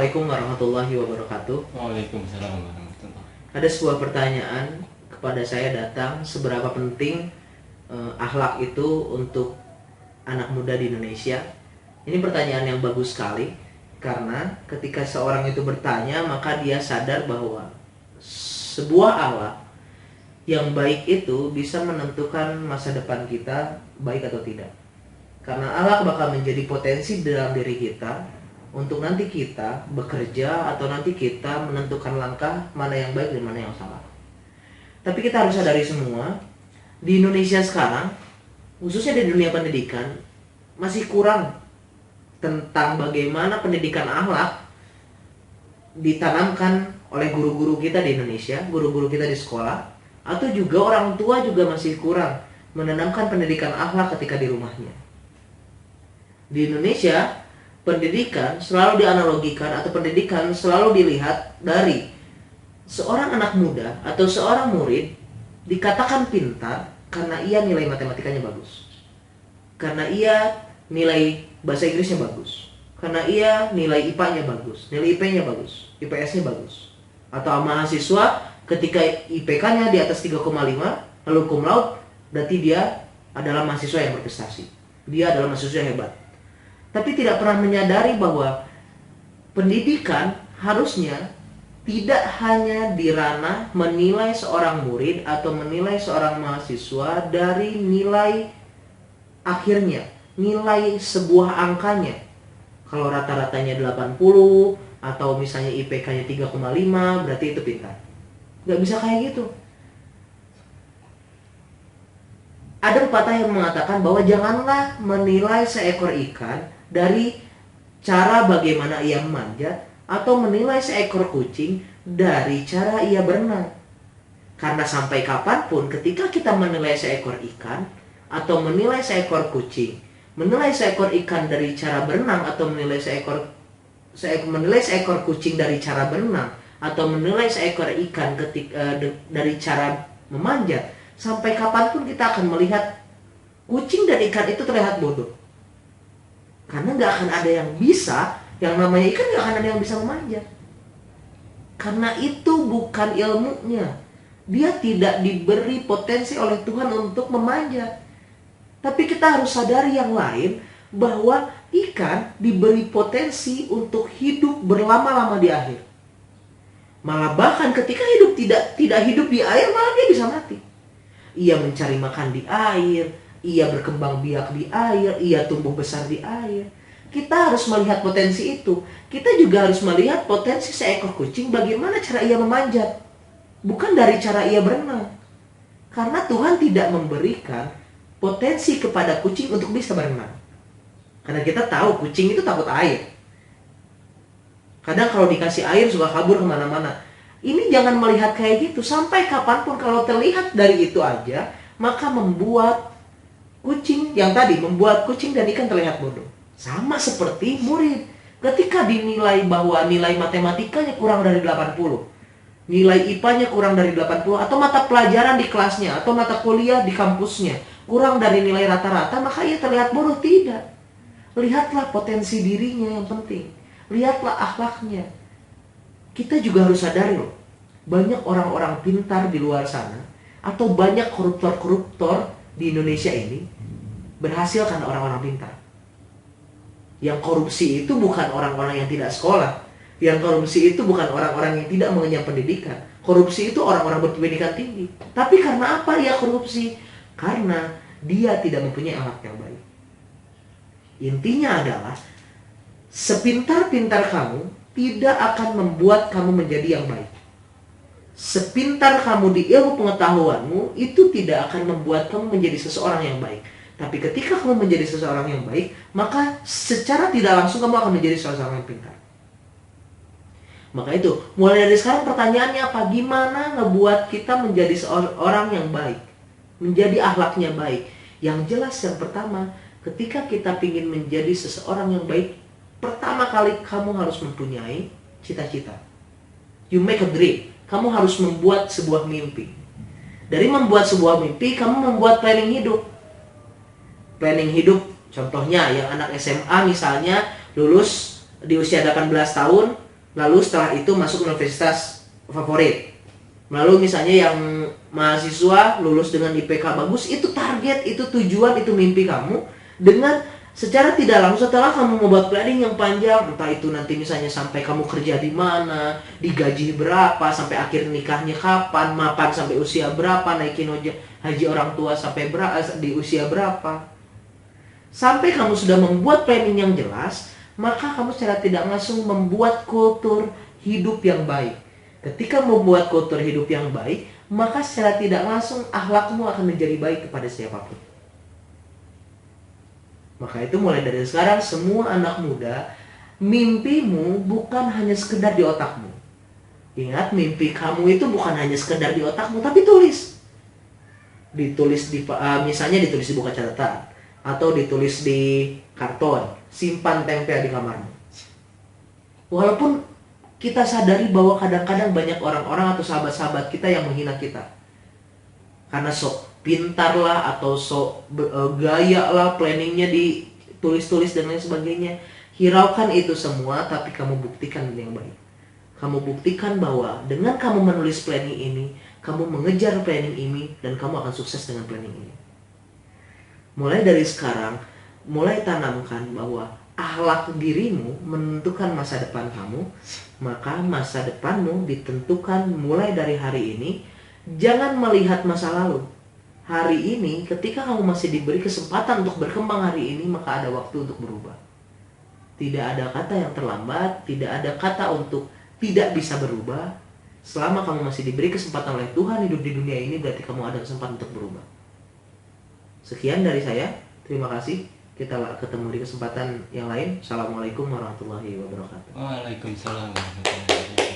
Assalamualaikum warahmatullahi wabarakatuh. Waalaikumsalam warahmatullahi. Ada sebuah pertanyaan kepada saya datang, seberapa penting akhlak itu untuk anak muda di Indonesia? Ini pertanyaan yang bagus sekali, karena ketika seorang itu bertanya, maka dia sadar bahwa sebuah akhlak yang baik itu bisa menentukan masa depan kita baik atau tidak. Karena akhlak bakal menjadi potensi dalam diri kita untuk nanti kita bekerja atau nanti kita menentukan langkah mana yang baik dan mana yang salah. Tapi kita harus sadari semua, di Indonesia sekarang, khususnya di dunia pendidikan, masih kurang tentang bagaimana pendidikan akhlak ditanamkan oleh guru-guru kita di Indonesia, guru-guru kita di sekolah, atau juga orang tua juga masih kurang menanamkan pendidikan akhlak ketika di rumahnya. Di Indonesia, pendidikan selalu dianalogikan atau pendidikan selalu dilihat dari seorang anak muda atau seorang murid dikatakan pintar karena ia nilai matematikanya bagus, karena ia nilai bahasa Inggrisnya bagus, karena ia nilai IPA-nya bagus, nilai IP-nya bagus, IPS-nya bagus. Atau mahasiswa ketika IPK-nya di atas 3,5 lalu cum laude, berarti dia adalah mahasiswa yang berprestasi, dia adalah mahasiswa yang hebat. Tapi tidak pernah menyadari bahwa pendidikan harusnya tidak hanya di ranah menilai seorang murid atau menilai seorang mahasiswa dari nilai akhirnya, nilai sebuah angkanya. Kalau rata-ratanya 80 atau misalnya IPK-nya 3,5, berarti itu pintar. Gak bisa kayak gitu. Ada pepatah yang mengatakan bahwa janganlah menilai seekor ikan dari cara bagaimana ia memanjat, atau menilai seekor kucing dari cara ia berenang. Karena sampai kapanpun ketika kita menilai seekor ikan atau menilai seekor kucing, menilai seekor ikan dari cara berenang, atau menilai seekor kucing dari cara berenang, atau menilai seekor ikan dari cara memanjat, sampai kapanpun kita akan melihat kucing dan ikan itu terlihat bodoh. Karena gak akan ada yang bisa, yang namanya ikan gak akan ada yang bisa memanjat. Karena itu bukan ilmunya. Dia tidak diberi potensi oleh Tuhan untuk memanjat. Tapi kita harus sadari yang lain, bahwa ikan diberi potensi untuk hidup berlama-lama di air. Malah bahkan ketika hidup tidak hidup di air, malah dia bisa mati. Ia mencari makan di air, ia berkembang biak di air, ia tumbuh besar di air. Kita harus melihat potensi itu. Kita juga harus melihat potensi seekor kucing, bagaimana cara ia memanjat, bukan dari cara ia berenang. Karena Tuhan tidak memberikan potensi kepada kucing untuk bisa berenang. Karena kita tahu kucing itu takut air. Kadang kalau dikasih air suka kabur kemana-mana. Ini jangan melihat kayak gitu. Sampai kapanpun kalau terlihat dari itu aja, maka membuat kucing yang tadi, membuat kucing dan ikan terlihat bodoh. Sama seperti murid. Ketika dinilai bahwa nilai matematikanya kurang dari 80, nilai IPA-nya kurang dari 80, atau mata pelajaran di kelasnya, atau mata kuliah di kampusnya kurang dari nilai rata-rata, maka ia terlihat bodoh. Tidak. Lihatlah potensi dirinya yang penting. Lihatlah akhlaknya. Kita juga harus sadari loh, banyak orang-orang pintar di luar sana, atau banyak koruptor-koruptor di Indonesia ini berhasil karena orang-orang pintar. Yang korupsi itu bukan orang-orang yang tidak sekolah. Yang korupsi itu bukan orang-orang yang tidak mengenyam pendidikan. Korupsi itu orang-orang berpendidikan tinggi. Tapi karena apa ia korupsi? Karena dia tidak mempunyai akhlak yang baik. Intinya adalah, sepintar-pintar kamu tidak akan membuat kamu menjadi yang baik. Sepintar kamu di ilmu pengetahuanmu, itu tidak akan membuat kamu menjadi seseorang yang baik. Tapi ketika kamu menjadi seseorang yang baik, maka secara tidak langsung kamu akan menjadi seseorang yang pintar. Maka itu, mulai dari sekarang pertanyaannya apa? Gimana ngebuat kita menjadi seorang yang baik? Menjadi akhlaknya baik. Yang jelas yang pertama, ketika kita ingin menjadi seseorang yang baik, pertama kali kamu harus mempunyai cita-cita. You make a dream. Kamu harus membuat sebuah mimpi. Dari membuat sebuah mimpi, kamu membuat planning hidup. Planning hidup, contohnya yang anak SMA misalnya lulus di usia 18 tahun, Lalu setelah itu masuk universitas favorit. Lalu misalnya yang mahasiswa lulus dengan IPK bagus, itu target, itu tujuan, itu mimpi kamu. Dengan secara tidak langsung setelah kamu membuat planning yang panjang, entah itu nanti misalnya sampai kamu kerja di mana, digaji berapa, sampai akhir nikahnya kapan, mapan sampai usia berapa, naikin haji orang tua sampai di usia berapa. Sampai kamu sudah membuat planning yang jelas, maka kamu secara tidak langsung membuat kultur hidup yang baik. Ketika membuat kultur hidup yang baik, maka secara tidak langsung akhlakmu akan menjadi baik kepada siapapun. Maka itu mulai dari sekarang semua anak muda, mimpimu bukan hanya sekedar di otakmu. Ingat, mimpi kamu itu bukan hanya sekedar di otakmu, tapi tulis. Ditulis misalnya ditulis di buku catatan atau ditulis di karton, simpan tempel di kamarmu. Walaupun kita sadari bahwa kadang-kadang banyak orang-orang atau sahabat-sahabat kita yang menghina kita karena sok pintar lah atau sok gaya lah, planningnya ditulis-tulis dan lain sebagainya. Hiraukan itu semua, tapi kamu buktikan yang baik. Kamu buktikan bahwa dengan kamu menulis planning ini, kamu mengejar planning ini, dan kamu akan sukses dengan planning ini. Mulai dari sekarang, mulai tanamkan bahwa akhlak dirimu menentukan masa depan kamu. Maka masa depanmu ditentukan mulai dari hari ini. Jangan melihat masa lalu. Hari ini ketika kamu masih diberi kesempatan untuk berkembang hari ini, maka ada waktu untuk berubah. Tidak ada kata yang terlambat, tidak ada kata untuk tidak bisa berubah. Selama kamu masih diberi kesempatan oleh Tuhan hidup di dunia ini, berarti kamu ada kesempatan untuk berubah. Sekian dari saya. Terima kasih. Kita ketemu di kesempatan yang lain. Assalamualaikum warahmatullahi wabarakatuh. Waalaikumsalam warahmatullahi wabarakatuh.